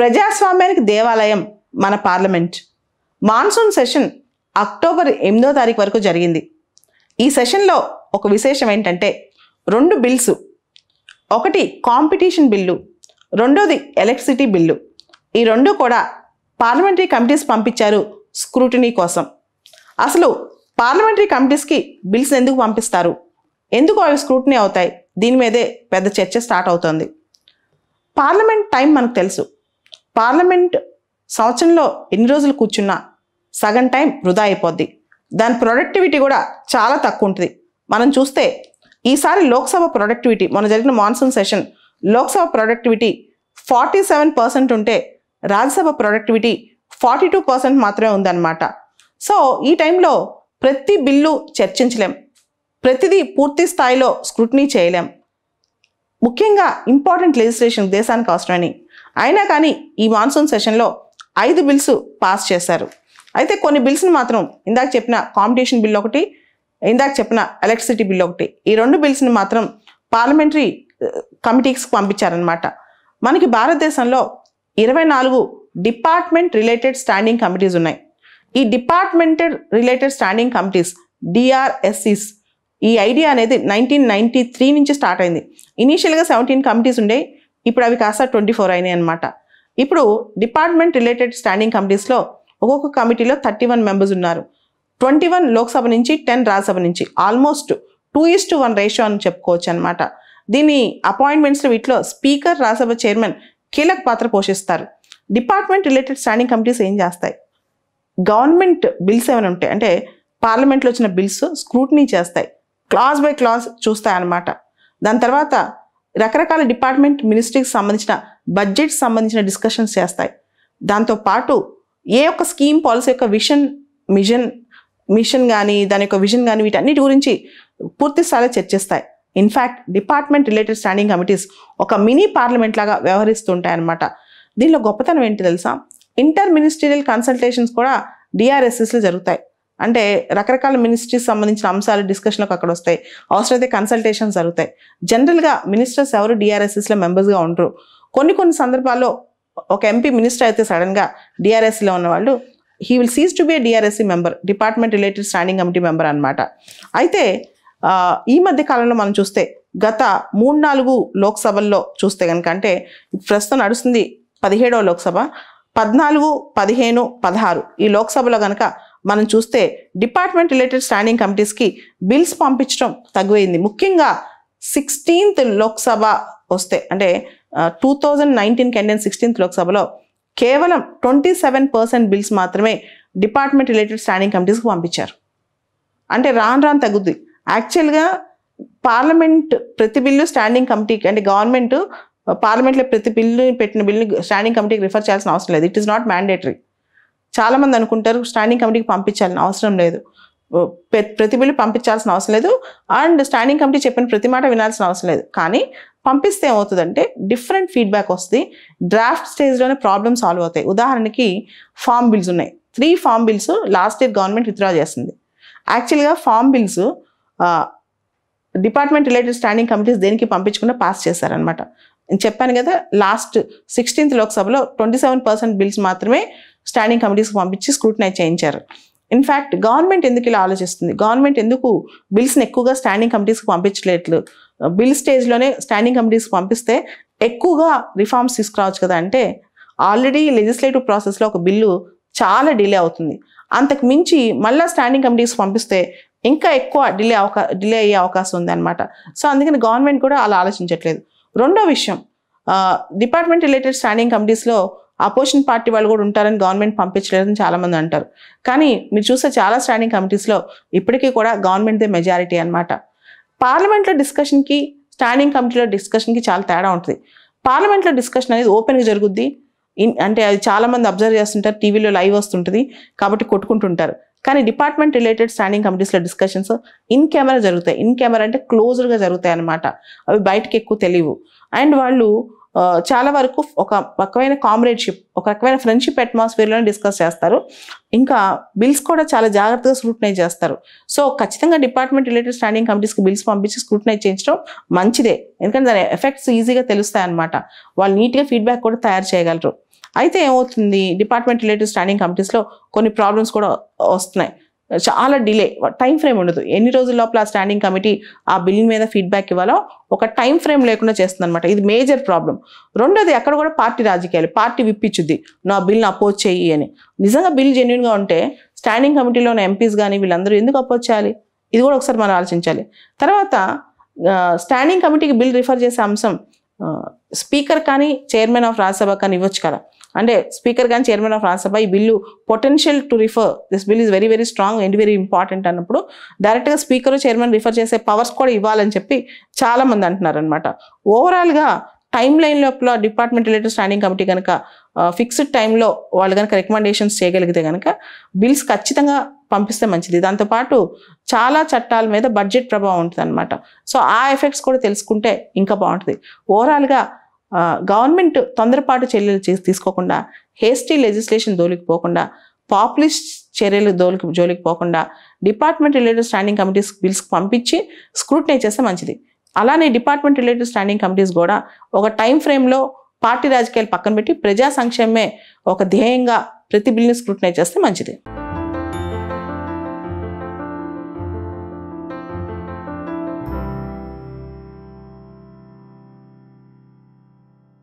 ప్రజాస్వామ్యానికి దేవాలయం మన పార్లమెంట్. మాన్సూన్ సెషన్ అక్టోబర్ 8వ తారీఖు వరకు జరిగింది. ఈ సెషన్లో ఒక విశేషం ఏంటంటే 2 బిల్స్, ఒకటి కాంపిటీషన్ బిల్లు, రెండోది ఎలక్ట్రిసిటీ బిల్లు. ఈ 2 కూడా పార్లమెంటరీ కమిటీస్ పంపించారు స్క్రూటినీ కోసం. అసలు పార్లమెంటరీ కమిటీస్కి బిల్స్ ఎందుకు పంపిస్తారు, ఎందుకు అవి స్క్రూటినీ అవుతాయి, దీని మీదే పెద్ద చర్చ స్టార్ట్ అవుతుంది. పార్లమెంట్ టైం మనకు తెలుసు. పార్లమెంట్ సంవత్సరంలో ఎన్ని రోజులు కూర్చున్నా సగం టైం వృధా అయిపోద్ది. దాని ప్రొడక్టివిటీ కూడా చాలా తక్కువ ఉంటుంది. మనం చూస్తే ఈసారి లోక్సభ ప్రొడక్టివిటీ, మొన్న జరిగిన మాన్సూన్ సెషన్ లోక్సభ ప్రొడక్టివిటీ 47% ఉంటే రాజ్యసభ ప్రొడక్టివిటీ 42% మాత్రమే ఉందన్నమాట. సో ఈ టైంలో ప్రతి బిల్లు చర్చించలేం, ప్రతిదీ పూర్తి స్థాయిలో స్క్రూటినీ చేయలేం. ముఖ్యంగా ఇంపార్టెంట్ లెజిస్లేషన్ దేశానికి అవసరమని. అయినా కానీ ఈ మాన్సూన్ సెషన్లో 5 బిల్స్ పాస్ చేశారు. అయితే కొన్ని బిల్స్ని మాత్రం ఇందాక చెప్పిన కాంపిటీషన్ బిల్ ఒకటి, ఇందాక చెప్పిన ఎలక్ట్రిసిటీ బిల్ ఒకటి, ఈ 2 బిల్స్ని మాత్రం పార్లమెంటరీ కమిటీస్కి పంపించారనమాట. మనకి భారతదేశంలో 24 డిపార్ట్మెంట్ రిలేటెడ్ స్టాండింగ్ కమిటీస్ ఉన్నాయి. ఈ departmental related standing committees DRSCs, ఈ ఐడియా అనేది 1993 నుంచి స్టార్ట్ అయింది. ఇనీషియల్గా 17 కమిటీస్ ఉండే, ఇప్పుడు అవి కాస్త 24 అయినాయి అనమాట. ఇప్పుడు డిపార్ట్మెంట్ రిలేటెడ్ స్టాండింగ్ కమిటీస్లో ఒక్కొక్క కమిటీలో 31 మెంబర్స్ ఉన్నారు. 21 లోక్సభ నుంచి, 10 రాజ్యసభ నుంచి. ఆల్మోస్ట్ 2:1 రేషియో అని చెప్పుకోవచ్చు అనమాట. దీని అపాయింట్మెంట్స్లో వీటిలో స్పీకర్, రాజ్యసభ చైర్మన్ కీలక పాత్ర పోషిస్తారు. డిపార్ట్మెంట్ రిలేటెడ్ స్టాండింగ్ కమిటీస్ ఏం చేస్తాయి, గవర్నమెంట్ బిల్స్ ఏమైనా ఉంటాయి అంటే పార్లమెంట్లో వచ్చిన బిల్స్ స్క్రూటినీ చేస్తాయి, క్లాజ్ బై క్లాజ్ చూస్తాయి అన్నమాట. దాని తర్వాత రకరకాల డిపార్ట్మెంట్ మినిస్ట్రీకి సంబంధించిన బడ్జెట్కి సంబంధించిన డిస్కషన్స్ చేస్తాయి. దాంతోపాటు ఏ ఒక్క స్కీమ్, పాలసీ యొక్క మిషన్ కానీ, దాని యొక్క విజన్ కానీ, వీటన్నిటి గురించి పూర్తి స్థాయిలో చర్చిస్తాయి. In fact department related standing committees ఒక మినీ పార్లమెంట్ లాగా వ్యవహరిస్తుంటాయి అన్నమాట. దీనిలో గొప్పతనం ఏంటి తెలుసా, ఇంటర్ మినిస్ట్రియల్ కన్సల్టేషన్స్ కూడా DRSCస్లో జరుగుతాయి. అంటే రకరకాల మినిస్ట్రీస్ సంబంధించిన అంశాలు డిస్కషన్లకు అక్కడ వస్తాయి. అవసరమైతే కన్సల్టేషన్స్ జరుగుతాయి. జనరల్గా మినిస్టర్స్ ఎవరు DRSCస్లో మెంబర్స్గా ఉండరు. కొన్ని సందర్భాల్లో ఒక MP మినిస్టర్ అయితే సడన్గా DRSCలో ఉన్నవాళ్ళు he will cease to be A DRSC member, department related standing committee member అనమాట. అయితే ఈ మధ్య కాలంలో మనం చూస్తే గత 3-4 లోక్సభల్లో చూస్తే కనుక, అంటే ప్రస్తుతం నడుస్తుంది 17వ లోక్సభ, 14, 15, 16 ఈ లోక్సభలో కనుక మనం చూస్తే డిపార్ట్మెంట్ రిలేటెడ్ స్టాండింగ్ కమిటీస్కి బిల్స్ పంపించడం తగ్గువైంది. ముఖ్యంగా 16th లోక్సభ వస్తే, అంటే 2019 ఎండిన 16th లోక్సభలో కేవలం 27% బిల్స్ మాత్రమే డిపార్ట్మెంట్ రిలేటెడ్ స్టాండింగ్ కమిటీస్కి పంపించారు. అంటే రాను తగ్గుద్ది. యాక్చువల్గా పార్లమెంట్ ప్రతి బిల్లు స్టాండింగ్ కమిటీకి, అంటే గవర్నమెంట్ పార్లమెంట్లో ప్రతి పెట్టిన బిల్లుని స్టాండింగ్ కమిటీకి రిఫర్ చేయాల్సిన అవసరం లేదు. It is not mandatory. చాలామంది అనుకుంటారు స్టాండింగ్ కమిటీకి పంపించాలని, అవసరం లేదు. ప్రతి బిల్లు పంపించాల్సిన అవసరం లేదు, అండ్ స్టాండింగ్ కమిటీ చెప్పిన ప్రతి మాట వినాల్సిన అవసరం లేదు. కానీ పంపిస్తే ఏమవుతుందంటే డిఫరెంట్ ఫీడ్బ్యాక్ వస్తుంది. డ్రాఫ్ట్ స్టేజ్లోనే ప్రాబ్లమ్ సాల్వ్ అవుతాయి. ఉదాహరణకి ఫామ్ బిల్స్ ఉన్నాయి. 3 farm bills last year government withdraw చేసింది. యాక్చువల్గా farm bills department related standing committees దేనికి పంపించకుండా పాస్ చేశారనమాట. నేను చెప్పాను కదా, లాస్ట్ 16th లోక్సభలో 27% బిల్స్ మాత్రమే స్టాండింగ్ కమిటీస్కి పంపించి స్క్రూటినైజ్ చేయించారు. ఇన్ఫ్యాక్ట్ గవర్నమెంట్ ఎందుకు ఇలా ఆలోచిస్తుంది, గవర్నమెంట్ ఎందుకు బిల్స్ని ఎక్కువగా స్టాండింగ్ కమిటీస్కి పంపించలేదు, బిల్ స్టేజ్లోనే స్టాండింగ్ కమిటీస్కి పంపిస్తే ఎక్కువగా రిఫార్మ్స్ తీసుకురావచ్చు కదా అంటే, ఆల్రెడీ లెజిస్లేటివ్ ప్రాసెస్లో ఒక బిల్లు చాలా డిలే అవుతుంది. అంతకు మించి మళ్ళీ స్టాండింగ్ కమిటీస్కి పంపిస్తే ఇంకా ఎక్కువ డిలే అయ్యే అవకాశం ఉంది అనమాట. సో అందుకని గవర్నమెంట్ కూడా అలా ఆలోచించట్లేదు. రెండో విషయం, డిపార్ట్మెంట్ రిలేటెడ్ స్టాండింగ్ కమిటీస్లో అపోజిషన్ పార్టీ వాళ్ళు కూడా ఉంటారని గవర్నమెంట్ పంపించలేదని చాలామంది అంటారు. కానీ మీరు చూస్తే చాలా స్టాండింగ్ కమిటీస్లో ఇప్పటికీ కూడా గవర్నమెంట్దే మెజారిటీ అనమాట. పార్లమెంట్లో డిస్కషన్కి, స్టాండింగ్ కమిటీలో డిస్కషన్కి చాలా తేడా ఉంటుంది. పార్లమెంట్లో డిస్కషన్ అనేది ఓపెన్గా జరుగుద్ది. అంటే అది చాలామంది అబ్జర్వ్ చేస్తుంటారు, టీవీలో లైవ్ వస్తుంటుంది కాబట్టి కొట్టుకుంటుంటారు. కానీ డిపార్ట్మెంట్ రిలేటెడ్ స్టాండింగ్ కమిటీస్లో డిస్కషన్స్ ఇన్ కెమెరా జరుగుతాయి. ఇన్ కెమెరా అంటే క్లోజ్డ్గా జరుగుతాయి అన్నమాట. అవి బయటకి ఎక్కువ తెలియవు. అండ్ వాళ్ళు చాలా వరకు ఒక రకమైన కామ్రేడ్షిప్, ఒక రకమైన ఫ్రెండ్షిప్ అట్మాస్ఫియర్లోనే డిస్కస్ చేస్తారు. ఇంకా బిల్స్ కూడా చాలా జాగ్రత్తగా స్క్రూటినైజ్ చేస్తారు. సో ఖచ్చితంగా డిపార్ట్మెంట్ రిలేటెడ్ స్టాండింగ్ కమిటీస్కి బిల్స్ పంపించి స్క్రూటినైజ్ చేయించడం మంచిదే. ఎందుకంటే దాని ఎఫెక్ట్స్ ఈజీగా తెలుస్తాయి అన్నమాట. వాళ్ళు నీట్గా ఫీడ్బ్యాక్ కూడా తయారు చేయగలరు. అయితే ఏమవుతుంది, డిపార్ట్మెంట్ రిలేటెడ్ స్టాండింగ్ కమిటీస్లో కొన్ని ప్రాబ్లమ్స్ కూడా వస్తున్నాయి. చాలా డిలే, టైం ఫ్రేమ్ ఉండదు. ఎన్ని రోజుల లోపల ఆ స్టాండింగ్ కమిటీ ఆ బిల్ మీద ఫీడ్బ్యాక్ ఇవ్వాలో ఒక టైం ఫ్రేమ్ లేకుండా చేస్తుంది అనమాట. ఇది మేజర్ ప్రాబ్లం. రెండోది, అక్కడ కూడా పార్టీ రాజకీయాలు, పార్టీ విప్పించుద్ది నా బిల్ని అపోజ్ చేయి అని. నిజంగా బిల్ జెన్యున్గా ఉంటే స్టాండింగ్ కమిటీలో ఉన్న ఎంపీస్ కానీ వీళ్ళందరూ ఎందుకు అపోజ్ చేయాలి? ఇది కూడా ఒకసారి మనం ఆలోచించాలి. తర్వాత స్టాండింగ్ కమిటీకి బిల్ రిఫర్ చేసే అంశం స్పీకర్ కానీ చైర్మన్ ఆఫ్ రాజ్యసభ కానీ ఇవ్వచ్చు కదా. అంటే స్పీకర్ కానీ చైర్మన్ ఆఫ్ రాజ్యసభ ఈ bill potential to refer this bill is very very strong and very important అన్నప్పుడు డైరెక్ట్గా స్పీకర్ చైర్మన్ రిఫర్ చేసే పవర్స్ కూడా ఇవ్వాలని చెప్పి చాలామంది అంటున్నారు అనమాట. ఓవరాల్గా టైం లైన్ లోపల డిపార్ట్మెంట్ రిలేటెడ్ స్టాండింగ్ కమిటీ కనుక ఫిక్స్డ్ టైంలో వాళ్ళు కనుక రికమెండేషన్స్ చేయగలిగితే కనుక బిల్స్ ఖచ్చితంగా పంపిస్తే మంచిది. దాంతోపాటు చాలా చట్టాల మీద బడ్జెట్ ప్రభావం ఉంటుంది అనమాట. సో ఆ ఎఫెక్ట్స్ కూడా తెలుసుకుంటే ఇంకా బాగుంటుంది. ఓవరాల్గా గవర్నమెంట్ తొందరపాటు చర్యలు తీసుకోకుండా, హేస్టీ లెజిస్లేషన్ జోలికి పాపులిస్ట్ చర్యలు జోలికి పోకుండా డిపార్ట్మెంట్ రిలేటెడ్ స్టాండింగ్ కమిటీస్ బిల్స్కి పంపించి స్క్రూటినై చేస్తే మంచిది. అలానే డిపార్ట్మెంట్ రిలేటెడ్ స్టాండింగ్ కమిటీస్ కూడా ఒక టైం ఫ్రేమ్లో పార్టీ రాజకీయాలు పక్కన పెట్టి ప్రజా సంక్షేమమే ఒక ధ్యేయంగా ప్రతి బిల్ని స్క్రూటినై చేస్తే మంచిది.